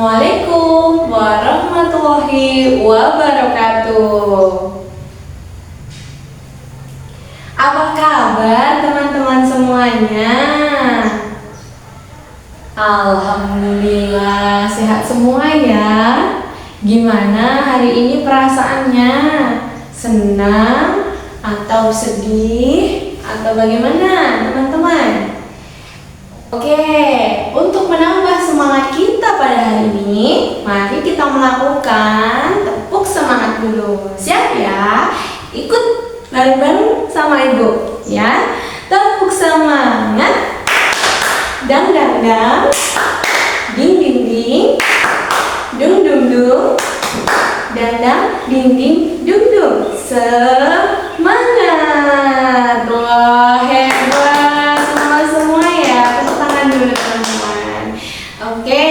Assalamualaikum warahmatullahi wabarakatuh. Apa kabar teman-teman semuanya? Alhamdulillah sehat semua ya. Gimana hari ini perasaannya? Senang atau sedih atau bagaimana teman-teman? Oke, untuk menambah semangat kita pada hari ini, mari kita melakukan tepuk semangat dulu. Siap ya? Ikut bareng-bareng sama ibu ya. Tepuk semangat. Dang dang dang. Ding ding ding. Dung dung dung. Dang dang ding ding dung dung. Semangat. Wah, hebat semua ya. Tepuk tangan dulu teman-teman. Oke,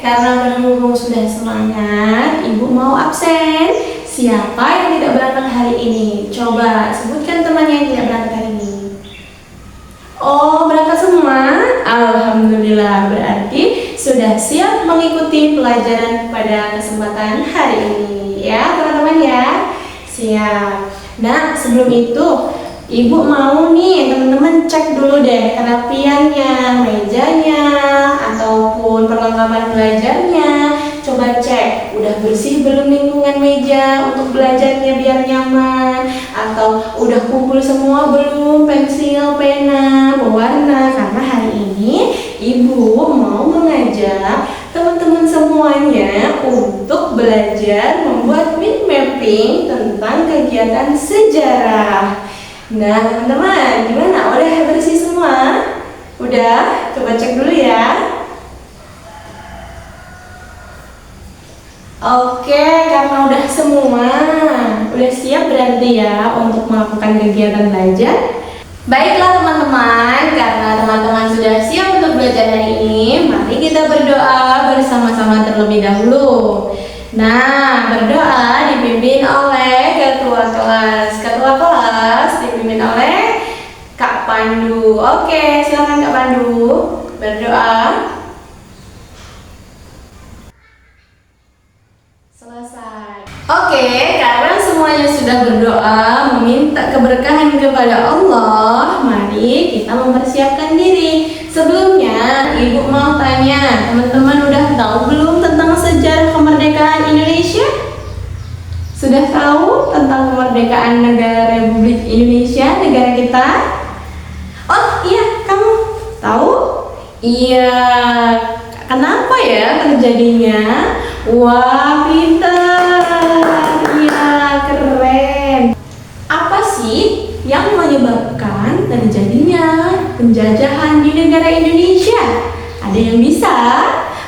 karena berhubung sudah semangat, ibu mau absen. Siapa yang tidak berangkat hari ini? Coba sebutkan temannya yang tidak berangkat hari ini. Oh, berangkat semua? Alhamdulillah, berarti sudah siap mengikuti pelajaran pada kesempatan hari ini ya teman-teman ya. Siap. Nah, sebelum itu ibu mau nih teman-teman cek dulu deh kerapiannya, mejanya, ataupun perlengkapan belajarnya. Coba cek, udah bersih belum lingkungan meja untuk belajarnya biar nyaman? Atau udah kumpul semua belum pensil, pena, pewarna? Karena hari ini ibu mau mengajak teman-teman semuanya untuk belajar membuat mind mapping tentang kegiatan sejarah. Nah teman-teman, gimana? Udah bersih semua? Udah? Coba cek dulu ya. Oke, karena udah semua, udah siap berarti ya untuk melakukan kegiatan belajar. Baiklah teman-teman, karena teman-teman sudah siap untuk belajar hari ini, mari kita berdoa bersama-sama terlebih dahulu. Nah, berdoa dipimpin oleh ketua kelas. Ketua kelas dipimpin oleh Kak Pandu. Oke, silakan Kak Pandu berdoa. Selesai. Oke, karena semuanya sudah berdoa meminta keberkahan kepada Allah, mari kita mempersiapkan diri. Sebelumnya, ibu mau tanya, teman-teman udah tahu belum tentang sejarah kemerdekaan Indonesia? Sudah tahu tentang kemerdekaan negara Republik Indonesia, negara kita? Oh iya, kamu tahu? Iya, kenapa ya terjadinya? Wah, pintar. Iya, keren. Apa sih yang menyebabkan terjadinya penjajahan di negara Indonesia? Ada yang bisa?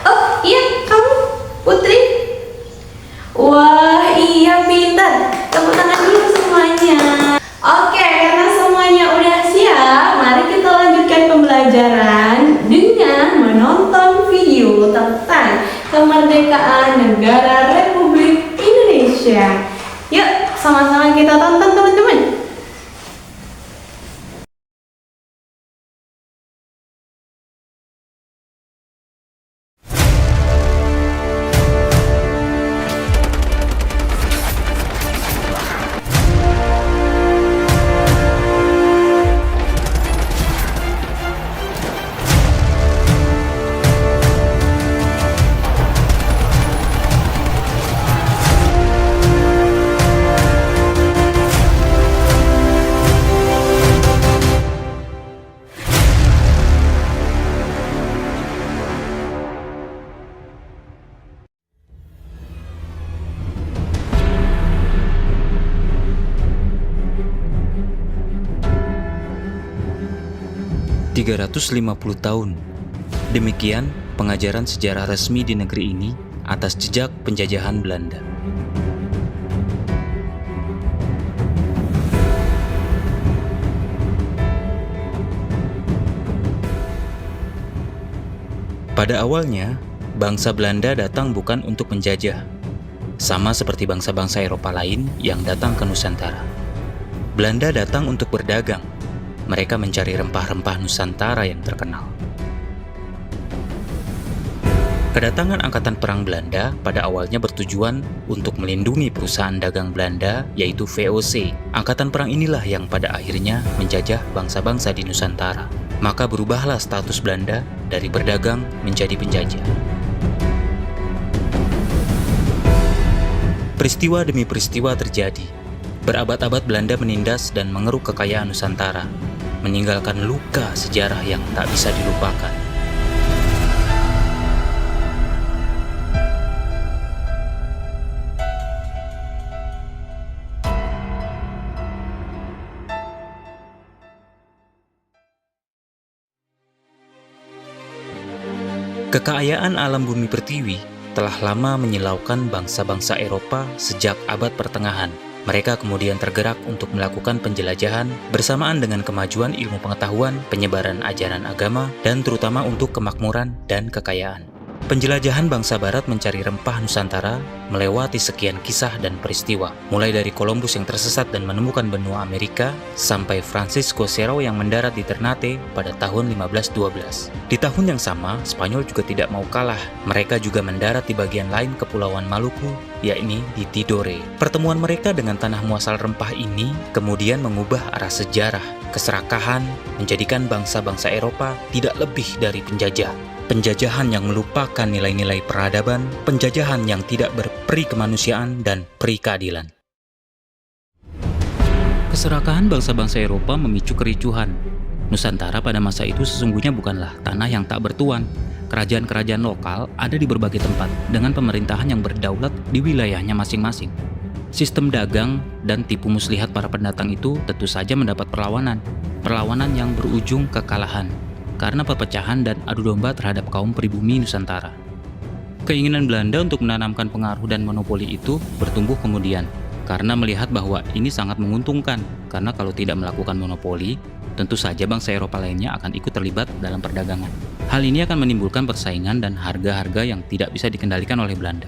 Oh, iya, kamu, Putri. Wah, iya, pintar. Tepuk tangan dulu semuanya. Oke, karena semuanya udah siap, mari kita lanjutkan pembelajaran dengan menonton video tentang kemerdekaan negara Republik Indonesia. Yuk, sama-sama kita tonton teman-teman. ...350 tahun. Demikian pengajaran sejarah resmi di negeri ini atas jejak penjajahan Belanda. Pada awalnya, bangsa Belanda datang bukan untuk menjajah, sama seperti bangsa-bangsa Eropa lain yang datang ke Nusantara. Belanda datang untuk berdagang. Mereka mencari rempah-rempah Nusantara yang terkenal. Kedatangan Angkatan Perang Belanda pada awalnya bertujuan untuk melindungi perusahaan dagang Belanda, yaitu VOC. Angkatan Perang inilah yang pada akhirnya menjajah bangsa-bangsa di Nusantara. Maka berubahlah status Belanda dari berdagang menjadi penjajah. Peristiwa demi peristiwa terjadi. Berabad-abad Belanda menindas dan mengeruk kekayaan Nusantara, meninggalkan luka sejarah yang tak bisa dilupakan. Kekayaan alam bumi pertiwi telah lama menyilaukan bangsa-bangsa Eropa sejak abad pertengahan. Mereka kemudian tergerak untuk melakukan penjelajahan bersamaan dengan kemajuan ilmu pengetahuan, penyebaran ajaran agama, dan terutama untuk kemakmuran dan kekayaan. Penjelajahan bangsa Barat mencari rempah Nusantara melewati sekian kisah dan peristiwa, mulai dari Columbus yang tersesat dan menemukan benua Amerika, sampai Francisco Serrao yang mendarat di Ternate pada tahun 1512. Di tahun yang sama, Spanyol juga tidak mau kalah. Mereka juga mendarat di bagian lain Kepulauan Maluku, yakni di Tidore. Pertemuan mereka dengan tanah muasal rempah ini kemudian mengubah arah sejarah. Keserakahan menjadikan bangsa-bangsa Eropa tidak lebih dari penjajah. Penjajahan yang melupakan nilai-nilai peradaban, penjajahan yang tidak berperi kemanusiaan dan peri keadilan. Keserakahan bangsa-bangsa Eropa memicu kericuhan. Nusantara pada masa itu sesungguhnya bukanlah tanah yang tak bertuan. Kerajaan-kerajaan lokal ada di berbagai tempat dengan pemerintahan yang berdaulat di wilayahnya masing-masing. Sistem dagang dan tipu muslihat para pendatang itu tentu saja mendapat perlawanan yang berujung kekalahan karena perpecahan dan adu domba terhadap kaum pribumi Nusantara. Keinginan Belanda untuk menanamkan pengaruh dan monopoli itu bertumbuh kemudian, karena melihat bahwa ini sangat menguntungkan, karena kalau tidak melakukan monopoli, tentu saja bangsa Eropa lainnya akan ikut terlibat dalam perdagangan. Hal ini akan menimbulkan persaingan dan harga-harga yang tidak bisa dikendalikan oleh Belanda.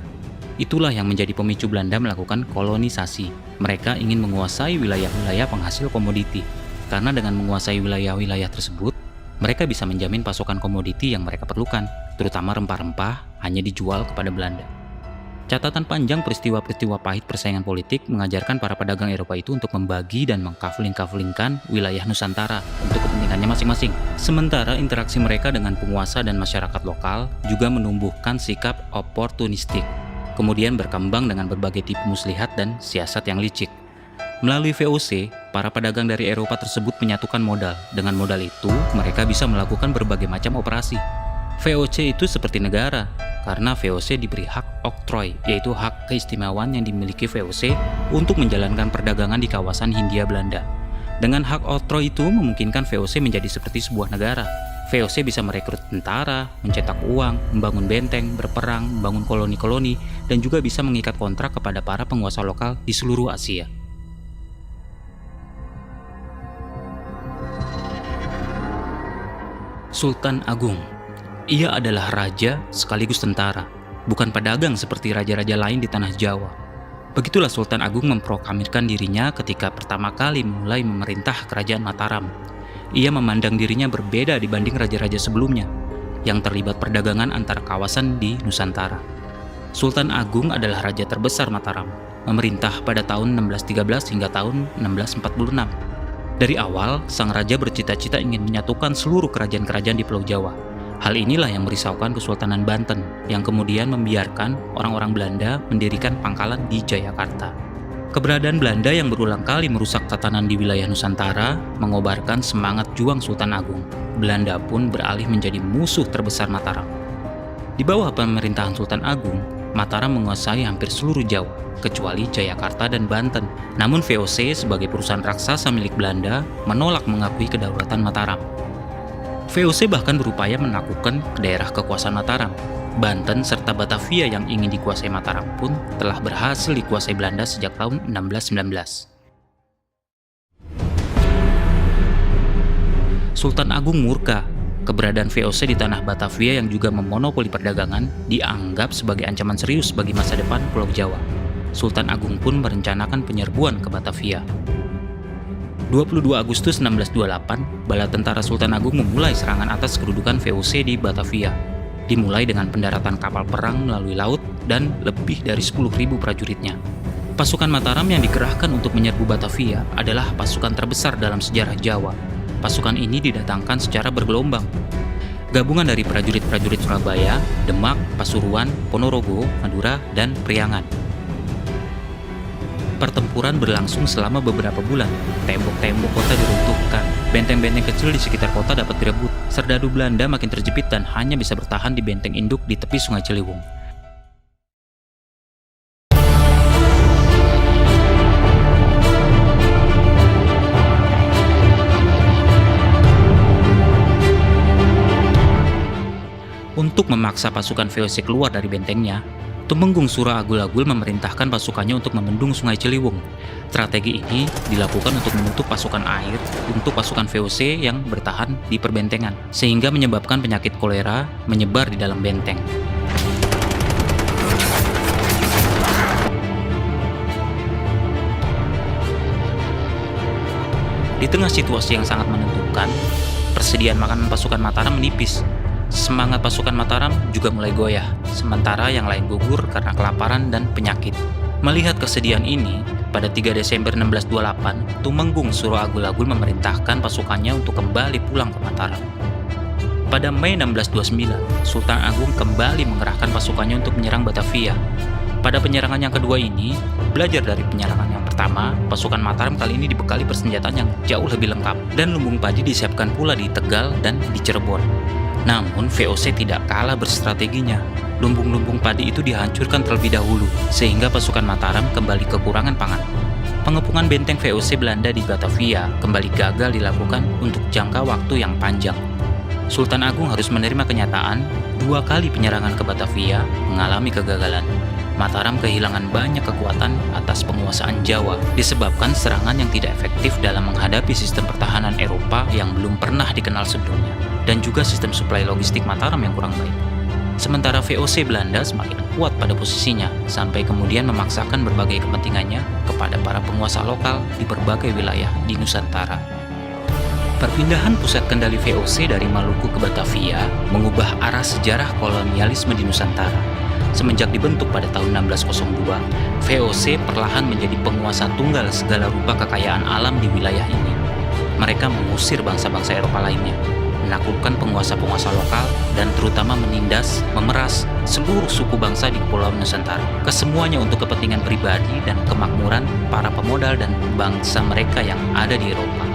Itulah yang menjadi pemicu Belanda melakukan kolonisasi. Mereka ingin menguasai wilayah-wilayah penghasil komoditi, karena dengan menguasai wilayah-wilayah tersebut, mereka bisa menjamin pasokan komoditi yang mereka perlukan, terutama rempah-rempah, hanya dijual kepada Belanda. Catatan panjang peristiwa-peristiwa pahit persaingan politik mengajarkan para pedagang Eropa itu untuk membagi dan mengkafling-kaflingkan wilayah Nusantara untuk kepentingannya masing-masing. Sementara interaksi mereka dengan penguasa dan masyarakat lokal juga menumbuhkan sikap oportunistik, kemudian berkembang dengan berbagai tipu muslihat dan siasat yang licik. Melalui VOC, para pedagang dari Eropa tersebut menyatukan modal. Dengan modal itu, mereka bisa melakukan berbagai macam operasi. VOC itu seperti negara, karena VOC diberi hak oktroi, yaitu hak keistimewaan yang dimiliki VOC untuk menjalankan perdagangan di kawasan Hindia Belanda. Dengan hak oktroi itu memungkinkan VOC menjadi seperti sebuah negara. VOC bisa merekrut tentara, mencetak uang, membangun benteng, berperang, membangun koloni-koloni, dan juga bisa mengikat kontrak kepada para penguasa lokal di seluruh Asia. Sultan Agung. Ia adalah raja sekaligus tentara, bukan pedagang seperti raja-raja lain di tanah Jawa. Begitulah Sultan Agung memproklamirkan dirinya ketika pertama kali mulai memerintah kerajaan Mataram. Ia memandang dirinya berbeda dibanding raja-raja sebelumnya, yang terlibat perdagangan antar kawasan di Nusantara. Sultan Agung adalah raja terbesar Mataram, memerintah pada tahun 1613 hingga tahun 1646. Dari awal, sang raja bercita-cita ingin menyatukan seluruh kerajaan-kerajaan di Pulau Jawa. Hal inilah yang merisaukan Kesultanan Banten, yang kemudian membiarkan orang-orang Belanda mendirikan pangkalan di Jayakarta. Keberadaan Belanda yang berulang kali merusak tatanan di wilayah Nusantara mengobarkan semangat juang Sultan Agung. Belanda pun beralih menjadi musuh terbesar Mataram. Di bawah pemerintahan Sultan Agung, Mataram menguasai hampir seluruh Jawa, kecuali Jayakarta dan Banten. Namun VOC sebagai perusahaan raksasa milik Belanda menolak mengakui kedaulatan Mataram. VOC bahkan berupaya menaklukkan daerah kekuasaan Mataram. Banten serta Batavia yang ingin dikuasai Mataram pun telah berhasil dikuasai Belanda sejak tahun 1619. Sultan Agung murka. Keberadaan VOC di tanah Batavia yang juga memonopoli perdagangan dianggap sebagai ancaman serius bagi masa depan Pulau Jawa. Sultan Agung pun merencanakan penyerbuan ke Batavia. 22 Agustus 1628, bala tentara Sultan Agung memulai serangan atas kedudukan VOC di Batavia. dimulai dengan pendaratan kapal perang melalui laut dan lebih dari 10.000 prajuritnya. Pasukan Mataram yang dikerahkan untuk menyerbu Batavia adalah pasukan terbesar dalam sejarah Jawa. Pasukan ini didatangkan secara bergelombang. Gabungan dari prajurit-prajurit Surabaya, Demak, Pasuruan, Ponorogo, Madura, dan Priangan. Pertempuran berlangsung selama beberapa bulan. Tembok-tembok kota diruntuhkan. Benteng-benteng kecil di sekitar kota dapat direbut. Serdadu Belanda makin terjepit dan hanya bisa bertahan di benteng induk di tepi Sungai Ciliwung. Untuk memaksa pasukan VOC keluar dari bentengnya, Tumenggung Sura Agul-Agul memerintahkan pasukannya untuk membendung Sungai Ciliwung. Strategi ini dilakukan untuk menutup pasukan air untuk pasukan VOC yang bertahan di perbentengan, sehingga menyebabkan penyakit kolera menyebar di dalam benteng. Di tengah situasi yang sangat menentukan, persediaan makanan pasukan Mataram menipis. Semangat pasukan Mataram juga mulai goyah, sementara yang lain gugur karena kelaparan dan penyakit. Melihat kesedihan ini, pada 3 Desember 1628, Tumenggung Sura Agul-Agul memerintahkan pasukannya untuk kembali pulang ke Mataram. Pada Mei 1629, Sultan Agung kembali mengerahkan pasukannya untuk menyerang Batavia. Pada penyerangan yang kedua ini, belajar dari penyerangan yang pertama, pasukan Mataram kali ini dibekali persenjataan yang jauh lebih lengkap, dan lumbung padi disiapkan pula di Tegal dan di Cirebon. Namun VOC tidak kalah berstrateginya. Lumbung-lumbung padi itu dihancurkan terlebih dahulu, sehingga pasukan Mataram kembali kekurangan pangan. Pengepungan benteng VOC Belanda di Batavia kembali gagal dilakukan untuk jangka waktu yang panjang. Sultan Agung harus menerima kenyataan 2 kali penyerangan ke Batavia mengalami kegagalan. Mataram kehilangan banyak kekuatan atas penguasaan Jawa disebabkan serangan yang tidak efektif dalam menghadapi sistem pertahanan Eropa yang belum pernah dikenal sebelumnya, dan juga sistem suplai logistik Mataram yang kurang baik. Sementara VOC Belanda semakin kuat pada posisinya, sampai kemudian memaksakan berbagai kepentingannya kepada para penguasa lokal di berbagai wilayah di Nusantara. Perpindahan pusat kendali VOC dari Maluku ke Batavia mengubah arah sejarah kolonialisme di Nusantara. Semenjak dibentuk pada tahun 1602, VOC perlahan menjadi penguasa tunggal segala rupa kekayaan alam di wilayah ini. Mereka mengusir bangsa-bangsa Eropa lainnya, menaklukkan penguasa-penguasa lokal, dan terutama menindas, memeras seluruh suku bangsa di Kepulauan Nusantara. Kesemuanya untuk kepentingan pribadi dan kemakmuran para pemodal dan bangsa mereka yang ada di Eropa.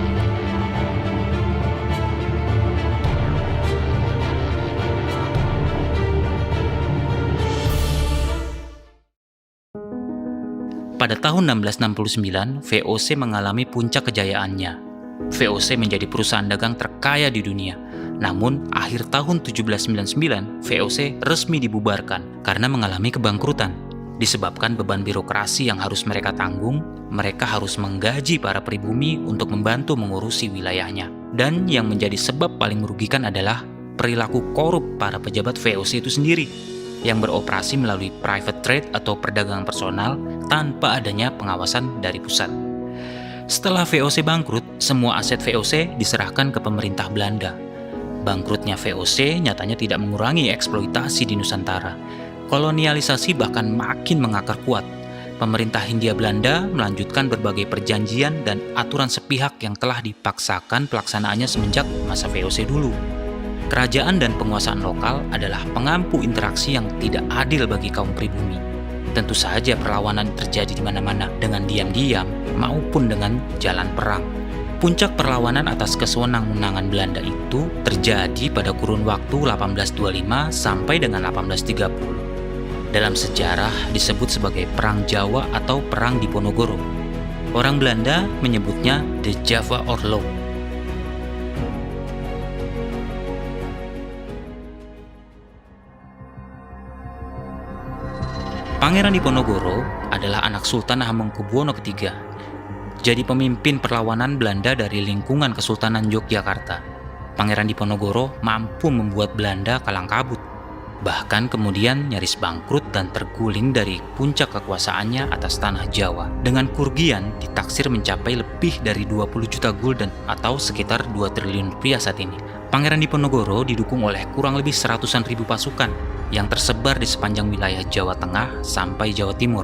Pada tahun 1669, VOC mengalami puncak kejayaannya. VOC menjadi perusahaan dagang terkaya di dunia. Namun, akhir tahun 1799, VOC resmi dibubarkan karena mengalami kebangkrutan. Disebabkan beban birokrasi yang harus mereka tanggung, mereka harus menggaji para pribumi untuk membantu mengurusi wilayahnya. Dan yang menjadi sebab paling merugikan adalah perilaku korup para pejabat VOC itu sendiri, yang beroperasi melalui private trade atau perdagangan personal tanpa adanya pengawasan dari pusat. Setelah VOC bangkrut, semua aset VOC diserahkan ke pemerintah Belanda. Bangkrutnya VOC nyatanya tidak mengurangi eksploitasi di Nusantara. Kolonialisasi bahkan makin mengakar kuat. Pemerintah Hindia Belanda melanjutkan berbagai perjanjian dan aturan sepihak yang telah dipaksakan pelaksanaannya semenjak masa VOC dulu. Kerajaan dan penguasaan lokal adalah pengampu interaksi yang tidak adil bagi kaum pribumi. Tentu saja perlawanan terjadi di mana-mana dengan diam-diam maupun dengan jalan perang. Puncak perlawanan atas kesewenang-wenangan Belanda itu terjadi pada kurun waktu 1825 sampai dengan 1830. Dalam sejarah disebut sebagai Perang Jawa atau Perang Diponegoro. Orang Belanda menyebutnya The Java Oorlog. Pangeran Diponegoro adalah anak Sultan Hamengkubuwono III. Jadi pemimpin perlawanan Belanda dari lingkungan Kesultanan Yogyakarta. Pangeran Diponegoro mampu membuat Belanda kalang kabut. Bahkan kemudian nyaris bangkrut dan terguling dari puncak kekuasaannya atas tanah Jawa. Dengan kerugian ditaksir mencapai lebih dari 20 juta gulden atau sekitar 2 triliun rupiah saat ini. Pangeran Diponegoro didukung oleh kurang lebih 100.000 pasukan yang tersebar di sepanjang wilayah Jawa Tengah sampai Jawa Timur.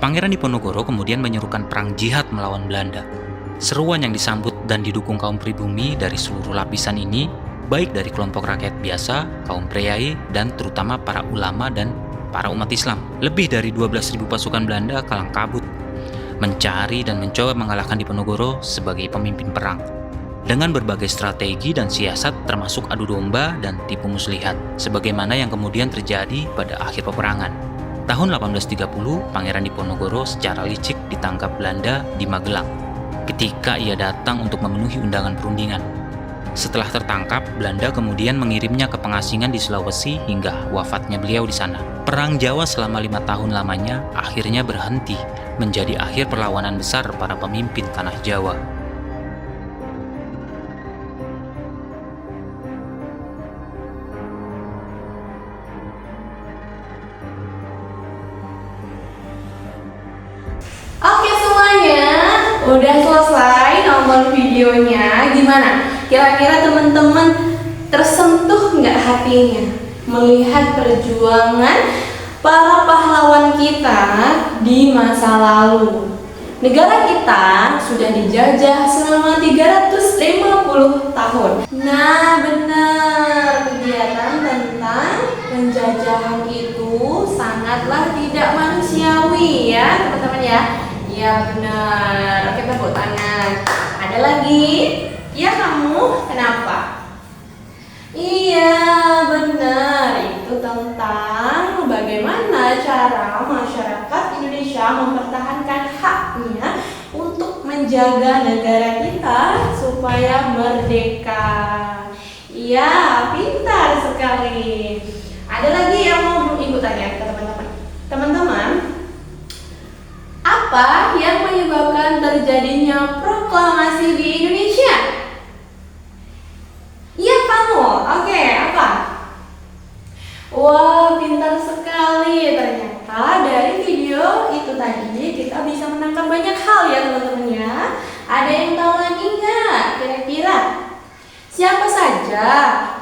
Pangeran Diponegoro kemudian menyerukan perang jihad melawan Belanda. Seruan yang disambut dan didukung kaum pribumi dari seluruh lapisan ini, baik dari kelompok rakyat biasa, kaum priai, dan terutama para ulama dan para umat Islam. Lebih dari 12.000 pasukan Belanda kalang kabut, mencari dan mencoba mengalahkan Diponegoro sebagai pemimpin perang. Dengan berbagai strategi dan siasat termasuk adu domba dan tipu muslihat, sebagaimana yang kemudian terjadi pada akhir peperangan. Tahun 1830, Pangeran Diponegoro secara licik ditangkap Belanda di Magelang ketika ia datang untuk memenuhi undangan perundingan. Setelah tertangkap, Belanda kemudian mengirimnya ke pengasingan di Sulawesi hingga wafatnya beliau di sana. Perang Jawa selama 5 tahun lamanya akhirnya berhenti, menjadi akhir perlawanan besar para pemimpin tanah Jawa. Oke semuanya, udah selesai nonton videonya. Gimana? Kira-kira teman-teman tersentuh nggak hatinya melihat perjuangan para pahlawan kita di masa lalu? Negara kita sudah dijajah selama 350 tahun. Nah benar, kegiatan tentang penjajahan itu sangatlah tidak manusiawi ya teman-teman ya. Iya benar, oke tepuk tangan. Ada lagi? Ya kamu, kenapa? Iya benar, itu tentang bagaimana cara masyarakat Indonesia mempertahankan haknya untuk menjaga negara kita supaya merdeka. Iya, pintar sekali. Ada lagi yang mau ibu tanya ke teman-teman? Teman-teman, apa yang menyebabkan terjadinya proklamasi di Indonesia? Iya kamu, oke, apa? Wah, pintar sekali. Ternyata dari video itu tadi kita bisa menangkap banyak hal ya teman-teman ya. Ada yang tahu lagi nggak kira-kira? Siapa saja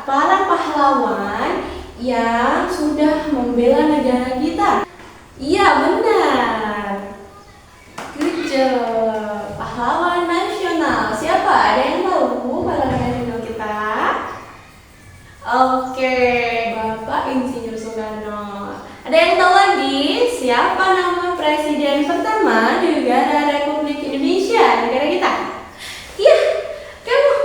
para pahlawan yang sudah membela negara kita? Iya benar. Good job. Pahlawan nasional. Siapa? Ada yang tahu pahlawan nasional kita? Oke, Bapak Insinyur Soekarno. Ada yang tahu lagi siapa nama presiden pertama negara Republik Indonesia, negara kita? Iya, kamu.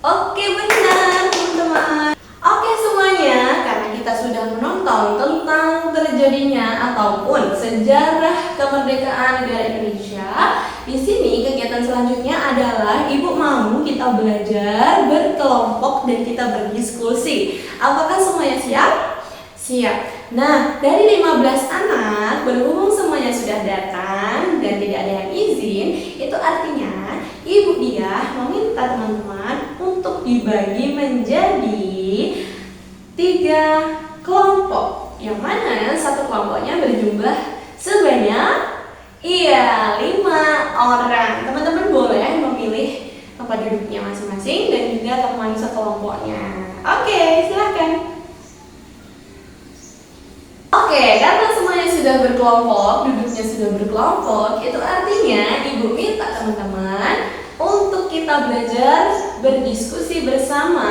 Oke, benar teman-teman. Oke semuanya, karena kita sudah menonton tentang terjadinya ataupun sejarah kemerdekaan negara Indonesia, di sini kegiatan selanjutnya adalah Ibu mau kita belajar berkelompok dan kita berdiskusi. Apakah semuanya siap? Siap. Nah, dari 15 anak, berhubung semuanya sudah datang dan tidak ada yang izin, itu artinya Ibu Diah meminta teman-teman untuk dibagi menjadi 3 kelompok, yang mana satu kelompoknya berjumlah sebanyak 5 orang. Teman-teman boleh memilih tempat duduknya masing-masing dan juga teman sekelompoknya. Oke, silakan. Oke, karena semuanya sudah berkelompok, duduknya sudah berkelompok, itu artinya Ibu minta teman-teman untuk kita belajar berdiskusi bersama,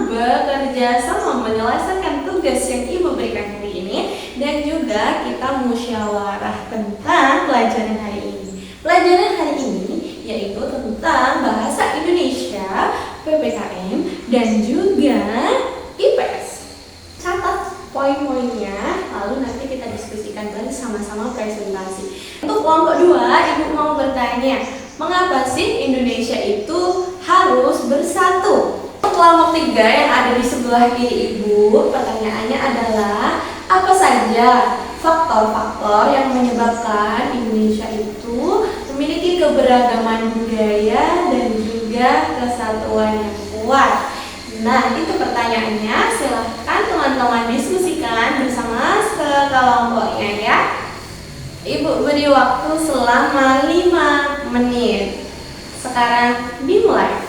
bekerja sama menyelesaikan tugas yang Ibu berikan hari ini, dan juga kita musyawarah tentang pelajaran hari ini. Pelajaran hari ini yaitu tentang bahasa Indonesia, PPKN, dan juga IPS. Catat poin-poinnya, lalu nanti kita diskusikan bareng sama-sama presentasi. Untuk kelompok 2, Ibu mau bertanya, mengapa sih Indonesia itu harus bersatu? Untuk kelompok 3 yang ada di sebelah kiri Ibu, pertanyaannya adalah apa saja faktor-faktor yang menyebabkan Indonesia itu memiliki keberagaman budaya dan juga kesatuan yang kuat? Nah, itu pertanyaannya. Silahkan teman-teman diskusikan bersama sekelompoknya ya. Ibu beri waktu selama 5 menit. Sekarang dimulai.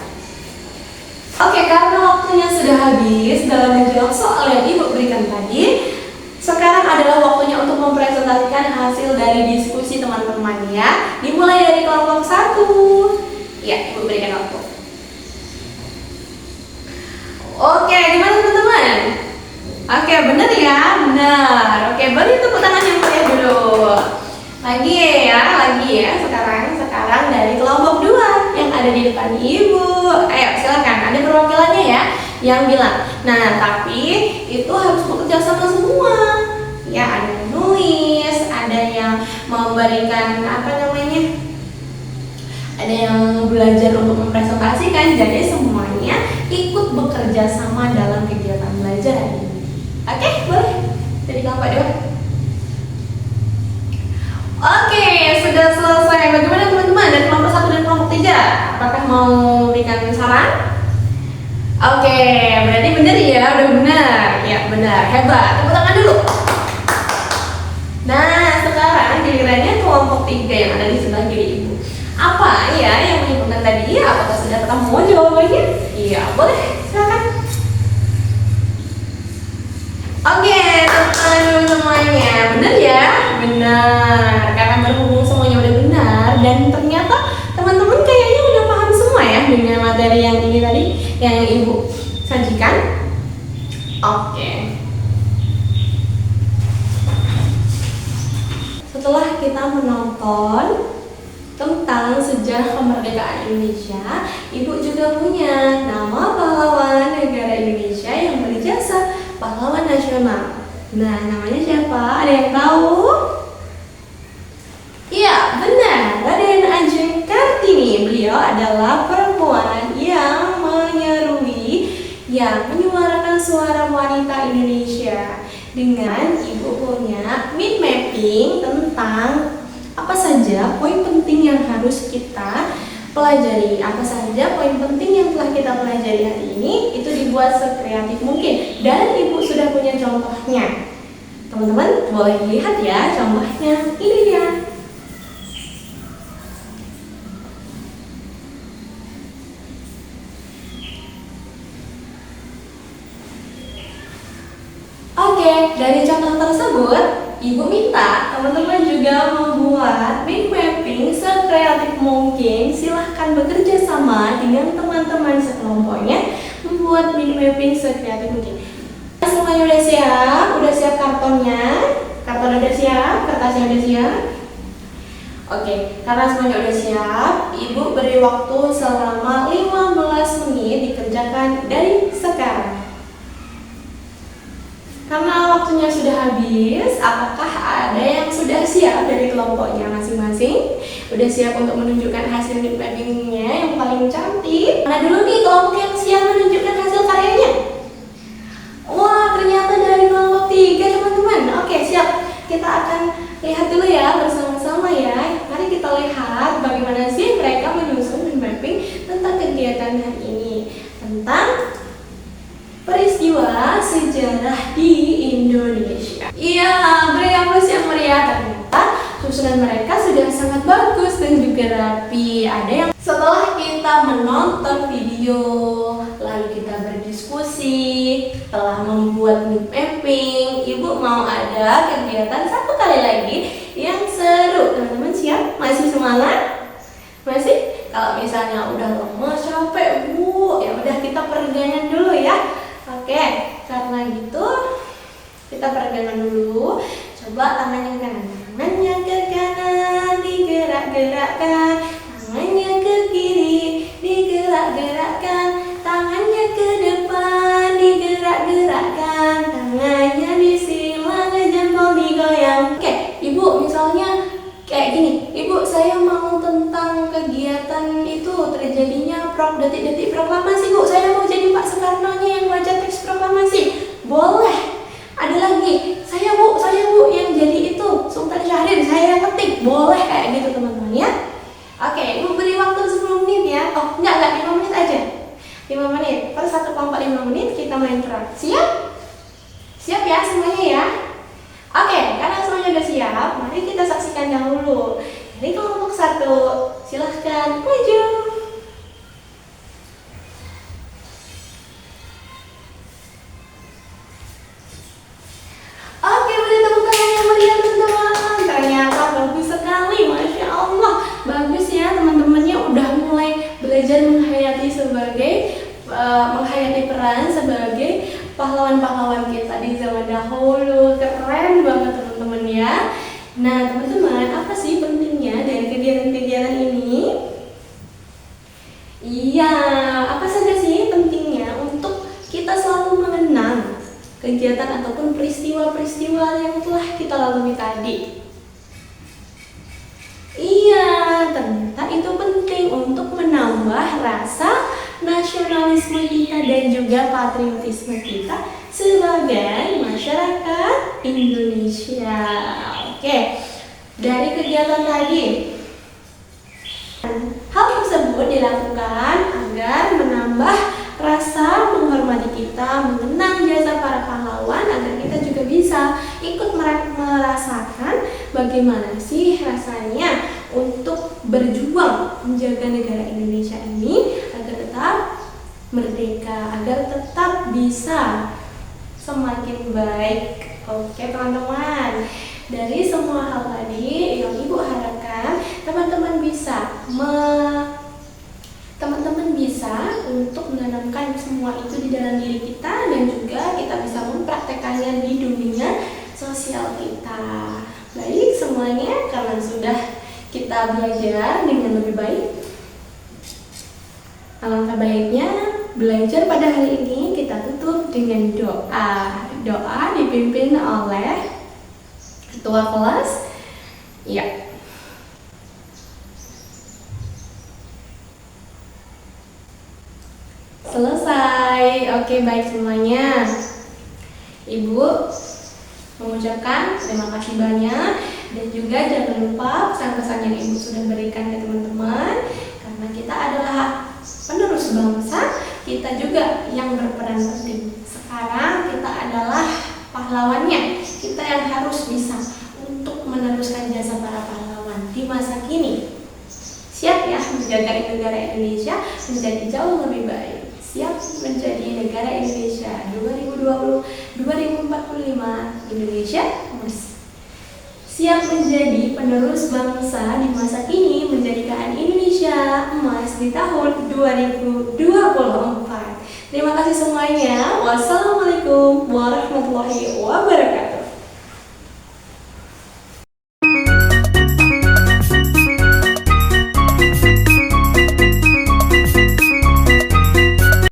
Oke, karena waktunya sudah habis dalam menjawab soal yang Ibu berikan tadi, sekarang adalah waktunya untuk mempresentasikan hasil dari diskusi teman-teman ya. Dimulai dari kelompok 1. Ya, Ibu berikan waktu. Oke, gimana teman-teman? Oke, benar ya? Benar. Oke, beri tepuk tangan yang meriah dulu. Lagi ya. Sekarang dari kelompok 2 yang ada di depan Ibu. Ayo, silakan. Ada perwakilannya ya yang bilang. Nah, tapi itu harus bekerja sama semua. Ya, ada yang nulis, ada yang memberikan ada yang belajar untuk mempresentasikan. Jadi semuanya ikut bekerja sama dalam kegiatan belajar hari ini. Oke, boleh. Jadi kelompok 2. Oke, sudah selesai. Bagaimana teman-teman dari kelompok 1 dan kelompok 3? Apakah mau berikan saran? Oke, berarti benar ya, udah benar. Ya, benar. Hebat. Tepuk tangan dulu. Nah, sekarang gilirannya kelompok 3 yang ada di sebelah kiri Ibu. Apa ya yang mengikuti tadi? Apakah sudah ketemu jawabannya? Iya, boleh. Silakan. Oke, tepuk tangan dulu semuanya. Benar ya? Benar. Karena berhubung semuanya udah benar dan ternyata teman-teman kayaknya udah paham semua ya dengan materi yang ini tadi yang Ibu sajikan. Oke. Setelah kita menonton tentang sejarah kemerdekaan Indonesia, Ibu juga punya nama pahlawan negara Indonesia yang berjasa, pahlawan nasional. Nah, namanya siapa? Ada yang tahu? Iya, benar. Raden Ajeng Kartini. Beliau adalah perempuan yang menyuarakan suara wanita Indonesia. Dengan Ibu punya mind mapping tentang apa saja poin penting yang harus kita pelajari. Apa saja poin penting yang telah kita pelajari hari ini itu dibuat sekreatif mungkin. Dan Ibu sudah punya contohnya. Teman-teman boleh lihat ya contohnya. Ini dia. Oke, dari contoh tersebut, Ibu minta teman-teman juga membuat mind mapping sekreatif mungkin. Silahkan bekerja sama dengan teman-teman sekelompoknya membuat mind mapping sekreatif mungkin. Semuanya udah siap? Udah siap kartonnya? Karton udah siap? Kertasnya udah siap? Oke, karena semuanya udah siap, Ibu beri waktu selama 15 menit dikerjakan dari sekarang. Karena waktunya sudah habis, apakah ada yang sudah siap dari kelompoknya masing-masing? Udah siap untuk menunjukkan hasil mind mapping-nya yang paling cantik? Mana dulu nih kelompok yang siap menunjukkan hasil karyanya? Wah, ternyata dari kelompok 3 teman-teman. Oke, siap. Kita akan lihat dulu ya bersama-sama ya. Mari kita lihat bagaimana sih mereka menyusun mind mapping tentang kegiatan hari ini. Tentang peristiwa sejarah di Indonesia. Iya, beri aplaus yang meriah. Ternyata susunan mereka sudah sangat bagus dan juga rapi. Ada yang setelah kita menonton video, lalu kita berdiskusi, telah membuat mind mapping, Ibu mau ada kegiatan satu kali lagi yang seru. Teman-teman siap? Masih semangat? Masih? Kalau misalnya udah lemes, capek, Bu, ya udah kita peregangan dulu ya. Oke, karena gitu kita peregangan dulu. Coba tangannya ke kanan, tangannya ke kanan, digerak-gerakkan. Tangannya ke kiri, digerak-gerakkan. Tangannya ke depan, digerak-gerakkan. Tangannya disilang, jempol digoyang. Oke, Ibu misalnya kayak gini. Ibu, saya mau tentang kegiatan itu terjadinya detik-detik proklamasi, Bu. Saya mau jadi Pak Soekarno-nya yang baca teks proklamasi. Boleh. Ada lagi, saya bu yang jadi itu Sultan Syahrir, saya yang ketik. Boleh kayak gitu teman-teman ya. Oke, Ibu beri waktu 10 menit ya. Oh, enggak 5 menit aja. 5 menit. Per satu kelompok 5 menit kita main perang. Siap? Siap ya semuanya ya? Oke, karena semuanya udah siap, mari kita saksikan dahulu. Dari kelompok 1, silahkan maju. menghayati peran sebagai pahlawan-pahlawan kita di zaman dahulu. Keren banget teman-teman ya. Nah teman-teman, apa sih pentingnya dari kegiatan-kegiatan ini? Iya, apa saja sih pentingnya untuk kita selalu mengenang kegiatan ataupun peristiwa-peristiwa yang telah kita lalui tadi? Iya, ternyata itu penting untuk menambah rasa nasionalisme kita dan juga patriotisme kita sebagai masyarakat Indonesia. Oke, dari kegiatan tadi, hal tersebut dilakukan agar menambah rasa menghormati kita, mengenang jasa para pahlawan, agar kita juga bisa ikut merasakan bagaimana sih rasanya untuk berjuang menjaga negara Indonesia ini agar tetap merdeka, agar tetap bisa semakin baik. Oke teman-teman, dari semua hal tadi yang Ibu harapkan teman-teman bisa untuk menanamkan semua itu di dalam diri kita, dan juga kita bisa mempraktekannya di dunia sosial kita. Baik semuanya, karena sudah kita belajar dengan lebih baik, alangkah baiknya belajar pada hari ini kita tutup dengan doa. Doa dipimpin oleh ketua kelas. Ya. Selesai. Oke, baik semuanya. Ibu mengucapkan terima kasih banyak, dan juga jangan lupa pesan-pesan yang Ibu sudah berikan ke teman-teman, karena kita adalah penerus bangsa, kita juga yang berperan penting. Sekarang kita adalah pahlawannya, kita yang harus bisa untuk meneruskan jasa para pahlawan di masa kini. Siap ya menjaga negara Indonesia menjadi jauh lebih baik. Siap menjadi negara Indonesia 2020-2045 Indonesia emas. Siap menjadi penerus bangsa di masa kini, menjadikan Indonesia emas di tahun 2024. Terima kasih semuanya. Wassalamualaikum warahmatullahi wabarakatuh.